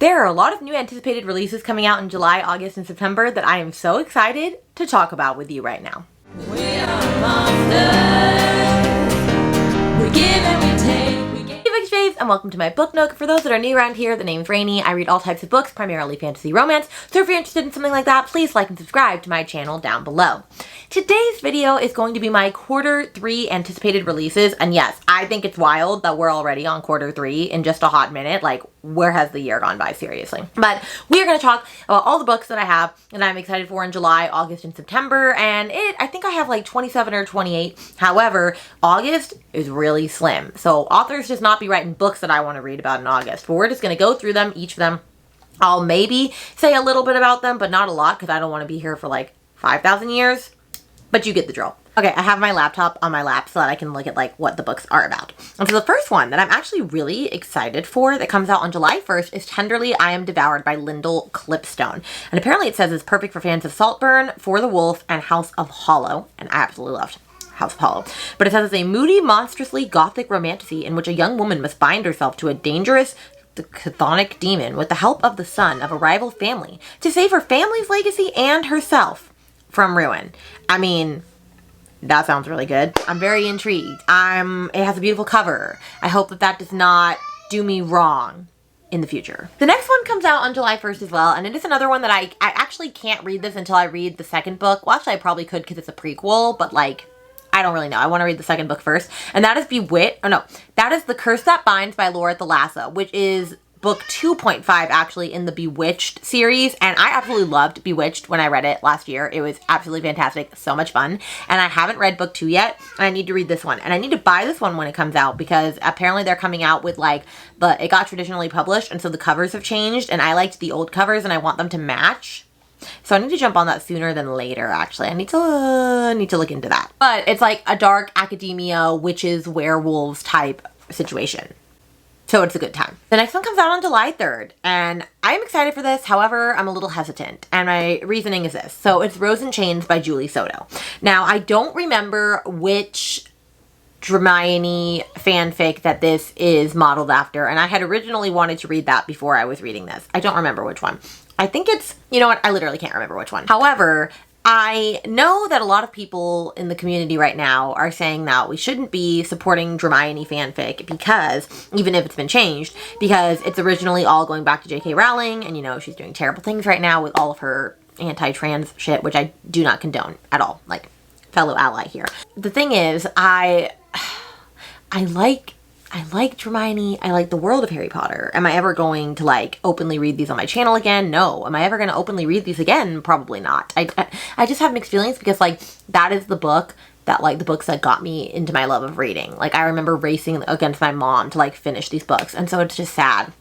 There are a lot of new anticipated releases coming out in July, August, and September that I am so excited to talk about with you right now. We are monsters. We give and we take. Hey Bookish Babes, and welcome to my book nook. For those that are new around here, the name's Rainy. I read all types of books, primarily fantasy romance, so if you're interested in something like that, please like and subscribe to my channel down below. Today's video is going to be my Q3 anticipated releases, and yes, I think it's wild that we're already on Q3 in just a hot minute. Like, where has the year gone by, seriously? But we are going to talk about all the books that I have and I'm excited for in July, August, and September, and I think I have like 27 or 28. However, August is really slim, so authors just not be writing books that I want to read about in August, but we're just going to go through them, each of them. I'll maybe say a little bit about them, but not a lot, because I don't want to be here for like 5,000 years. But you get the drill. Okay, I have my laptop on my lap so that I can look at like what the books are about. And so the first one that I'm actually really excited for that comes out on July 1st is Tenderly, I Am Devoured by Lyndall Clipstone. And apparently it says it's perfect for fans of Saltburn, For the Wolf, and House of Hollow. And I absolutely loved House of Hollow. But it says it's a moody, monstrously gothic romantasy in which a young woman must bind herself to a dangerous chthonic demon with the help of the son of a rival family to save her family's legacy and herself from ruin. I mean, that sounds really good. I'm very intrigued. It has a beautiful cover. I hope that does not do me wrong in the future. The next one comes out on July 1st as well, and it is another one that I actually can't read this until I read the second book. Well, actually I probably could because it's a prequel, but like, I don't really know. I want to read the second book first, and that is that is The Curse That Binds by Laura Thalassa, which is book 2.5 actually in the Bewitched series, and I absolutely loved Bewitched when I read it last year. It was absolutely fantastic, so much fun, and I haven't read book 2 yet, and I need to read this one, and I need to buy this one when it comes out because apparently they're coming out with like it got traditionally published, and so the covers have changed, and I liked the old covers and I want them to match. So I need to jump on that sooner than later, actually. I need to look into that. But it's like a dark academia, witches, werewolves type situation. So it's a good time. The next one comes out on July 3rd, and I'm excited for this. However, I'm a little hesitant, and my reasoning is this. So it's Rose in Chains by Julie Soto. Now, I don't remember which Hermione fanfic that this is modeled after, and I had originally wanted to read that before I was reading this. I don't remember which one. I think it's, you know what, I literally can't remember which one. However, I know that a lot of people in the community right now are saying that we shouldn't be supporting Hermione fanfic because, even if it's been changed, because it's originally all going back to J.K. Rowling, and you know, she's doing terrible things right now with all of her anti-trans shit, which I do not condone at all, like, fellow ally here. The thing is, I liked Hermione. I like the world of Harry Potter. Am I ever going to like openly read these on my channel again? No. Am I ever going to openly read these again? Probably not. I just have mixed feelings because like that is the book that like the books that got me into my love of reading. Like I remember racing against my mom to like finish these books, and so it's just sad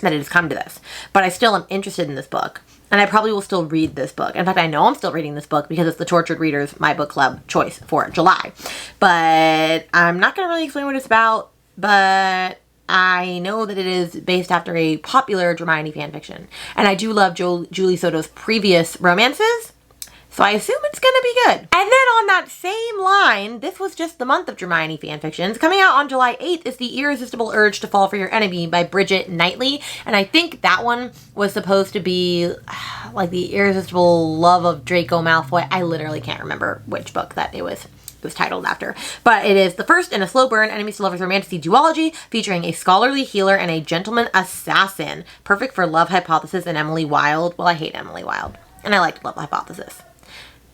that it has come to this. But I still am interested in this book, and I probably will still read this book. In fact, I know I'm still reading this book because it's the Tortured Readers My Book Club choice for July. But I'm not going to really explain what it's about. But I know that it is based after a popular Hermione fanfiction. And I do love Julie Soto's previous romances, so I assume it's going to be good. And then on that same line, this was just the month of Hermione fanfictions. Coming out on July 8th is The Irresistible Urge to Fall for Your Enemy by Bridget Knightley. And I think that one was supposed to be like The Irresistible Love of Draco Malfoy. I literally can't remember which book that it was titled after, but it is the first in a slow burn enemies to lovers romantasy duology featuring a scholarly healer and a gentleman assassin, perfect for Love Hypothesis and Emily Wilde. Well, I hate Emily Wilde, and I liked Love Hypothesis.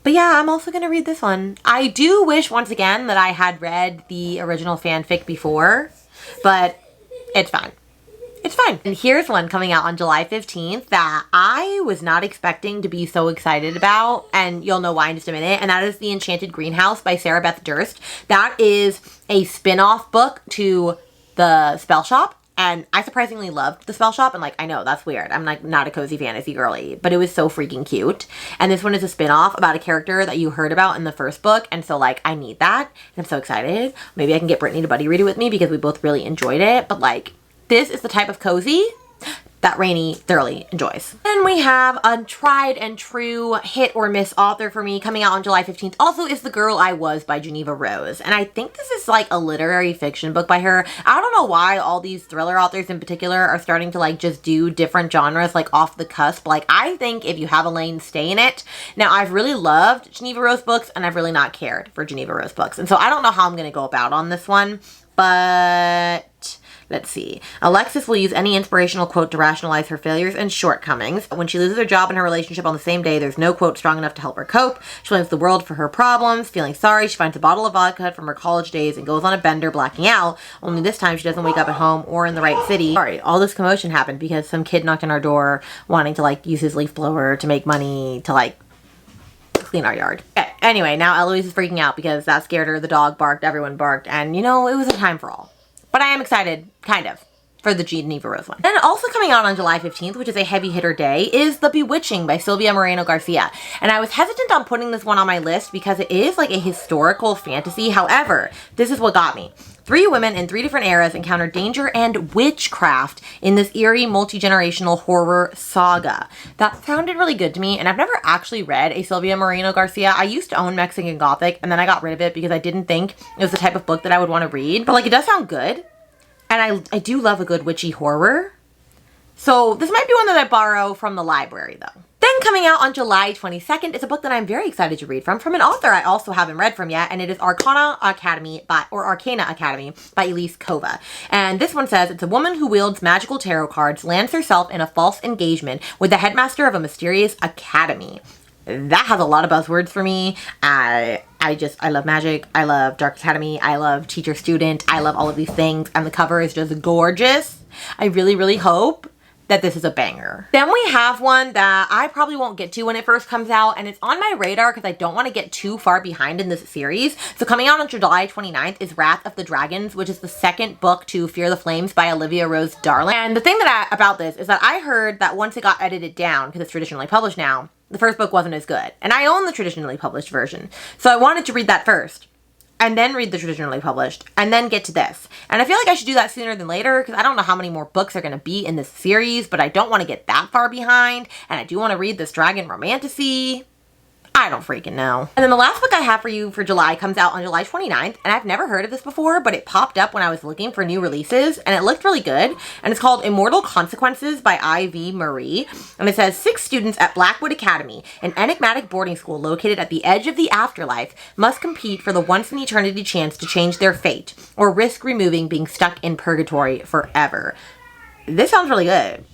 But yeah, I'm also gonna read this one. I do wish once again that I had read the original fanfic before, but it's fine. It's fine. And here's one coming out on July 15th that I was not expecting to be so excited about, and you'll know why in just a minute, and that is The Enchanted Greenhouse by Sarah Beth Durst. That is a spin-off book to The Spell Shop, and I surprisingly loved The Spell Shop, and like, I know, that's weird. I'm like not a cozy fantasy girly, but it was so freaking cute. And this one is a spin-off about a character that you heard about in the first book, and so like, I need that, and I'm so excited. Maybe I can get Brittany to buddy read it with me because we both really enjoyed it, but like, this is the type of cozy that Rainy thoroughly enjoys. Then we have a tried and true hit or miss author for me coming out on July 15th. Also is The Girl I Was by Geneva Rose. And I think this is like a literary fiction book by her. I don't know why all these thriller authors in particular are starting to like just do different genres like off the cusp. Like I think if you have a lane, stay in it. Now I've really loved Geneva Rose books and I've really not cared for Geneva Rose books. And so I don't know how I'm going to go about on this one, but let's see. Alexis will use any inspirational quote to rationalize her failures and shortcomings. When she loses her job and her relationship on the same day, there's no quote strong enough to help her cope. She blames the world for her problems. Feeling sorry, she finds a bottle of vodka from her college days and goes on a bender, blacking out. Only this time she doesn't wake up at home or in the right city. Sorry, all this commotion happened because some kid knocked on our door wanting to like use his leaf blower to make money to like clean our yard. Okay, anyway, now Eloise is freaking out because that scared her. The dog barked, everyone barked, and you know, it was a time for all. But I am excited, kind of, for the Geneva Rose one. Then also coming out on July 15th, which is a heavy hitter day, is The Bewitching by Silvia Moreno Garcia. And I was hesitant on putting this one on my list because it is like a historical fantasy. However, this is what got me. 3 women in 3 different eras encounter danger and witchcraft in this eerie, multi-generational horror saga. That sounded really good to me, and I've never actually read a Silvia Moreno Garcia. I used to own Mexican Gothic, and then I got rid of it because I didn't think it was the type of book that I would want to read. But like, it does sound good, and I do love a good witchy horror. So this might be one that I borrow from the library, though. Then coming out on July 22nd is a book that I'm very excited to read from an author I also haven't read from yet, and it is Arcana Academy by Elise Kova. And this one says, it's a woman who wields magical tarot cards, lands herself in a false engagement with the headmaster of a mysterious academy. That has a lot of buzzwords for me. I love magic. I love Dark Academy. I love teacher student. I love all of these things, and the cover is just gorgeous. I really, really hope that this is a banger. Then we have one that I probably won't get to when it first comes out, and it's on my radar because I don't want to get too far behind in this series. So coming out on July 29th is Wrath of the Dragons, which is the second book to Fear the Flames by Olivia Rose Darling. And the thing about this is that I heard that once it got edited down, because it's traditionally published now, the first book wasn't as good. And I own the traditionally published version. So I wanted to read that first, and then read the traditionally published, and then get to this. And I feel like I should do that sooner than later, because I don't know how many more books are going to be in this series, but I don't want to get that far behind, and I do want to read this dragon romantasy. I don't freaking know. And then the last book I have for you for July comes out on July 29th, and I've never heard of this before, but it popped up when I was looking for new releases, and it looked really good. And it's called Immortal Consequences by I.V. Marie. And it says, 6 students at Blackwood Academy, an enigmatic boarding school located at the edge of the afterlife, must compete for the once-in-eternity chance to change their fate, or risk removing being stuck in purgatory forever. This sounds really good.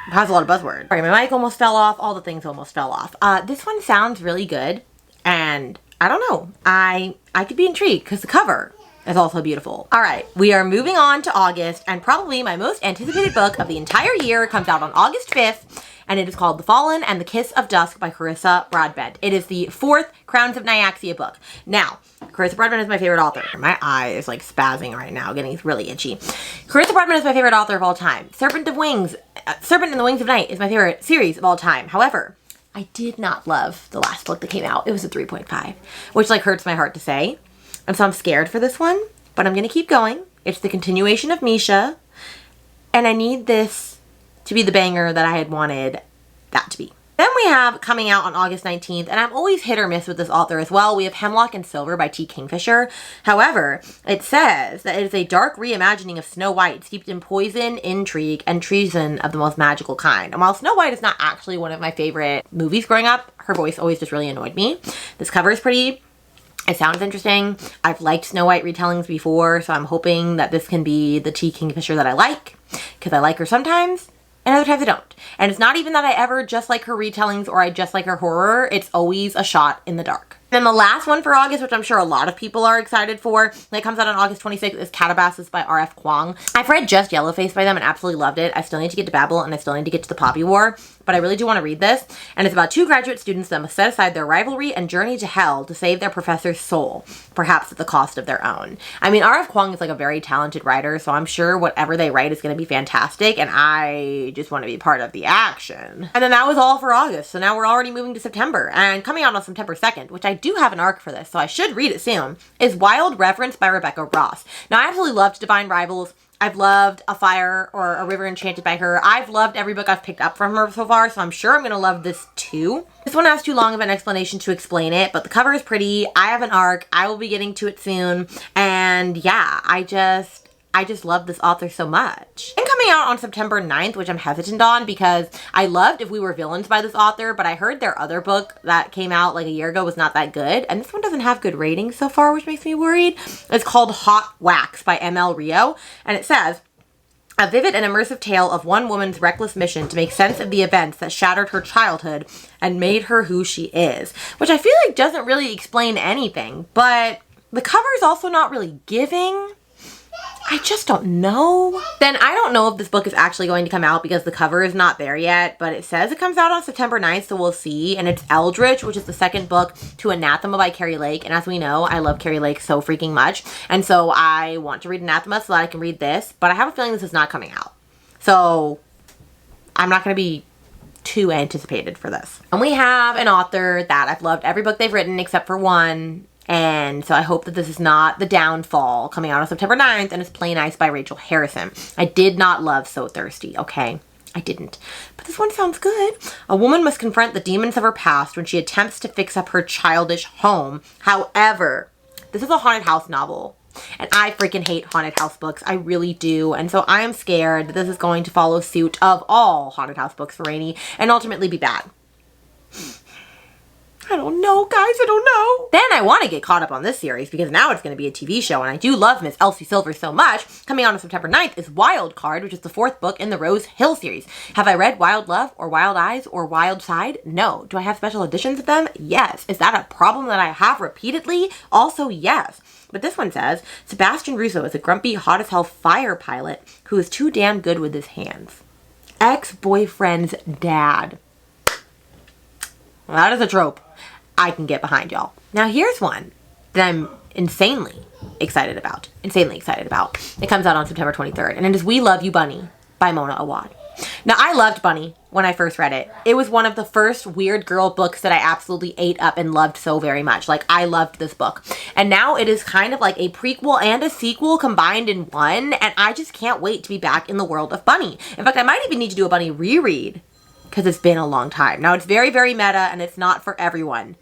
It has a lot of buzzwords. Sorry, my mic almost fell off. All the things almost fell off. This one sounds really good, and I don't know. I could be intrigued because the cover is also beautiful. All right, we are moving on to August, and probably my most anticipated book of the entire year comes out on August 5th, and it is called The Fallen and the Kiss of Dusk by Carissa Broadbent. It is the 4th Crowns of Nyaxia book. Now, Carissa Broadbent is my favorite author. My eye is like spazzing right now, getting really itchy. Carissa Broadbent is my favorite author of all time. Serpent and the Wings of Night is my favorite series of all time. However, I did not love the last book that came out. It was a 3.5, which like hurts my heart to say. And so I'm scared for this one, but I'm going to keep going. It's the continuation of Misha, and I need this to be the banger that I had wanted that to be. Then we have coming out on August 19th, and I'm always hit or miss with this author as well. We have Hemlock Silver by T. Kingfisher. However, it says that it is a dark reimagining of Snow White, steeped in poison, intrigue, and treason of the most magical kind. And while Snow White is not actually one of my favorite movies growing up, her voice always just really annoyed me. This cover is pretty. It sounds interesting. I've liked Snow White retellings before, so I'm hoping that this can be the T. Kingfisher that I like, because I like her sometimes, and other times I don't. And it's not even that I ever just like her retellings or I just like her horror. It's always a shot in the dark. Then the last one for August, which I'm sure a lot of people are excited for, that comes out on August 26th, is Katabasis by R.F. Kuang. I've read Just Yellowface by them and absolutely loved it. I still need to get to Babel, and I still need to get to the Poppy War, but I really do want to read this. And it's about 2 graduate students that must set aside their rivalry and journey to hell to save their professor's soul, perhaps at the cost of their own. I mean, R.F. Kuang is like a very talented writer, so I'm sure whatever they write is going to be fantastic, and I just want to be part of the action. And then that was all for August, so now we're already moving to September. And coming out on September 2nd, which I do have an arc for this, so I should read it soon, is Wild Reverence by Rebecca Ross. Now, I absolutely loved Divine Rivals. I've loved A Fire or A River Enchanted by her. I've loved every book I've picked up from her so far, so I'm sure I'm going to love this too. This one has too long of an explanation to explain it, but the cover is pretty. I have an arc. I will be getting to it soon. And yeah, I just love this author so much. And coming out on September 9th, which I'm hesitant on because I loved If We Were Villains by this author, but I heard their other book that came out like a year ago was not that good. And this one doesn't have good ratings so far, which makes me worried. It's called Hot Wax by ML Rio. And it says, a vivid and immersive tale of one woman's reckless mission to make sense of the events that shattered her childhood and made her who she is. Which I feel like doesn't really explain anything, but the cover is also not really giving. I just don't know. Then I don't know if this book is actually going to come out because the cover is not there yet, but it says it comes out on September 9th, so we'll see. And it's Eldritch, which is the second book to Anathema by Carrie Lake. And as we know, I love Carrie Lake so freaking much. And so I want to read Anathema so that I can read this, but I have a feeling this is not coming out. So I'm not going to be too anticipated for this. And we have an author that I've loved every book they've written except for one. And so I hope that this is not The Downfall, coming out on September 9th, and it's Plain Ice by Rachel Harrison. I did not love So Thirsty, okay? I didn't. But this one sounds good. A woman must confront the demons of her past when she attempts to fix up her childish home. However, this is a haunted house novel. And I freaking hate haunted house books. I really do. And so I am scared that this is going to follow suit of all haunted house books for Rainy and ultimately be bad. I don't know, guys. I don't know. Then I want to get caught up on this series because now it's going to be a TV show, and I do love Miss Elsie Silver so much. Coming out on September 9th is Wild Card, which is the 4th book in the Rose Hill series. Have I read Wild Love or Wild Eyes or Wild Side? No. Do I have special editions of them? Yes. Is that a problem that I have repeatedly? Also, yes. But this one says, Sebastian Russo is a grumpy, hot-as-hell fire pilot who is too damn good with his hands. Ex-boyfriend's dad. Well, that is a trope I can get behind, y'all. Now here's one that I'm insanely excited about. It comes out on September 23rd, and it is We Love You Bunny by Mona Awad. Now I loved Bunny when I first read it. It was one of the first weird girl books that I absolutely ate up and loved so very much. Like, I loved this book. And now it is kind of like a prequel and a sequel combined in one, and I just can't wait to be back in the world of Bunny. In fact, I might even need to do a Bunny reread because it's been a long time. Now it's very, very meta, and it's not for everyone.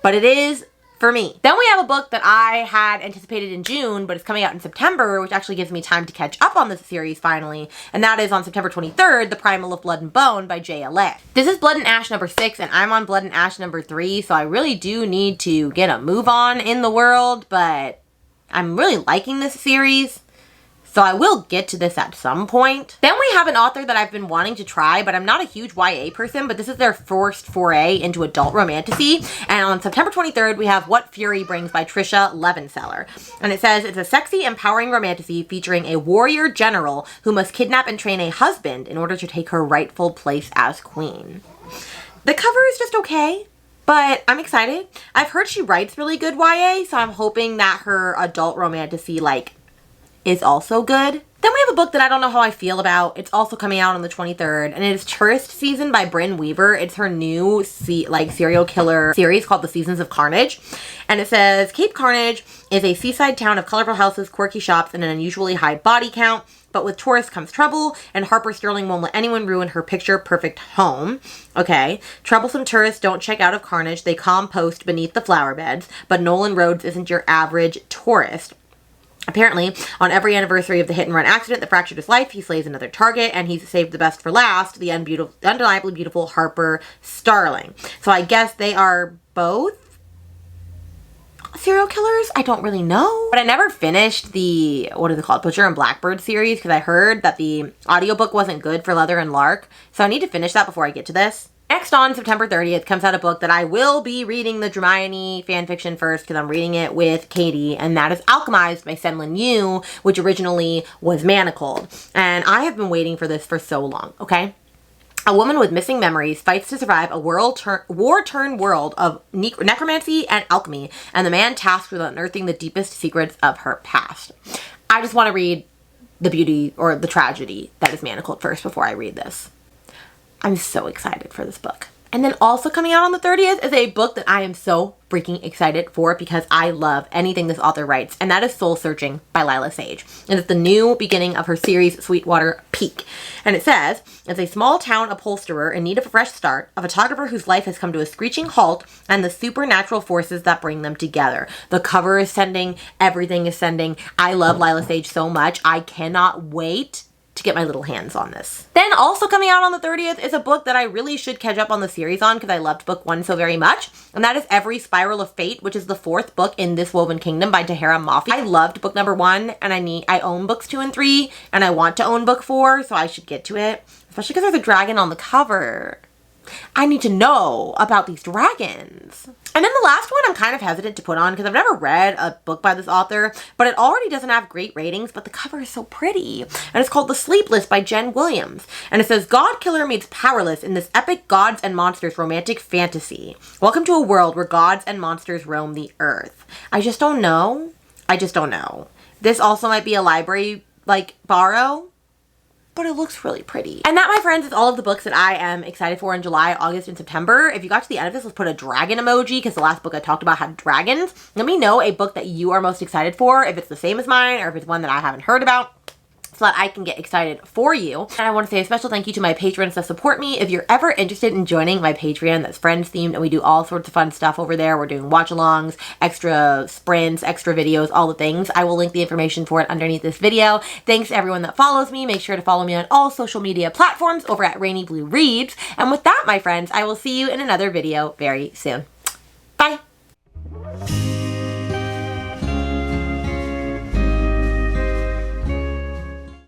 But it is for me. Then we have a book that I had anticipated in June, but it's coming out in September, which actually gives me time to catch up on this series finally. And that is on September 23rd, The Primal of Blood and Bone by J.L.A. This is Blood and Ash number 6, and I'm on Blood and Ash number 3, so I really do need to get a move on in the world, but I'm really liking this series. So I will get to this at some point. Then we have an author that I've been wanting to try, but I'm not a huge YA person, but this is their first foray into adult romantasy. And on September 23rd, we have What Fury Brings by Trisha Levenseller. And it says, it's a sexy, empowering romantasy featuring a warrior general who must kidnap and train a husband in order to take her rightful place as queen. The cover is just okay, but I'm excited. I've heard she writes really good YA, so I'm hoping that her adult romantasy, is also good. Then we have a book that I don't know how I feel about. It's also coming out on the 23rd, and it is Tourist Season by Brynn Weaver. It's her new serial killer series called The Seasons of Carnage. And it says, Cape Carnage is a seaside town of colorful houses, quirky shops, and an unusually high body count. But with tourists comes trouble, and Harper Sterling won't let anyone ruin her picture-perfect home. Okay. Troublesome tourists don't check out of Carnage. They compost beneath the flower beds. But Nolan Rhodes isn't your average tourist. Apparently, on every anniversary of the hit-and-run accident that fractured his life, he slays another target, and he's saved the best for last, the undeniably beautiful Harper Starling. So I guess they are both serial killers? I don't really know. But I never finished the, what is it called, Butcher and Blackbird series, because I heard that the audiobook wasn't good for Leather and Lark, so I need to finish that before I get to this. Next on September 30th comes out a book that I will be reading the Hermione fanfiction first because I'm reading it with Katie, and that is Alchemised by Senlin Yu, which originally was Manacled. And I have been waiting for this for so long, okay? A woman with missing memories fights to survive a war-torn world of necromancy and alchemy, and the man tasked with unearthing the deepest secrets of her past. I just want to read the beauty or the tragedy that is Manacled first before I read this. I'm so excited for this book. And then also coming out on the 30th is a book that I am so freaking excited for because I love anything this author writes, and that is Soul Searching by Lila Sage. And it's the new beginning of her series, Sweetwater Peak. And it says, as a small town upholsterer in need of a fresh start, a photographer whose life has come to a screeching halt, and the supernatural forces that bring them together. The cover is sending, everything is sending. I love Lila Sage so much. I cannot wait to get my little hands on this. Then also coming out on the 30th is a book that I really should catch up on the series on because I loved book 1 so very much, and that is Every Spiral of Fate, which is the 4th book in This Woven Kingdom by Tahara Mafi. I loved book number 1, and I own books 2 and 3, and I want to own book 4, so I should get to it, especially because there's a dragon on the cover. I need to know about these dragons. And then the last one I'm kind of hesitant to put on because I've never read a book by this author, but it already doesn't have great ratings, but the cover is so pretty. And it's called The Sleepless by Jen Williams. And it says, God Killer meets Powerless in this epic gods and monsters romantic fantasy. Welcome to a world where gods and monsters roam the earth. I just don't know. This also might be a library, borrow, but it looks really pretty. And that, my friends, is all of the books that I am excited for in July, August, and September. If you got to the end of this, let's put a dragon emoji because the last book I talked about had dragons. Let me know a book that you are most excited for, if it's the same as mine or if it's one that I haven't heard about, so that I can get excited for you. And I want to say a special thank you to my patrons that support me. If you're ever interested in joining my Patreon that's friends themed, and we do all sorts of fun stuff over there. We're doing watch-alongs, extra sprints, extra videos, all the things. I will link the information for it underneath this video. Thanks to everyone that follows me. Make sure to follow me on all social media platforms over at rainybluereads. And with that, my friends, I will see you in another video very soon.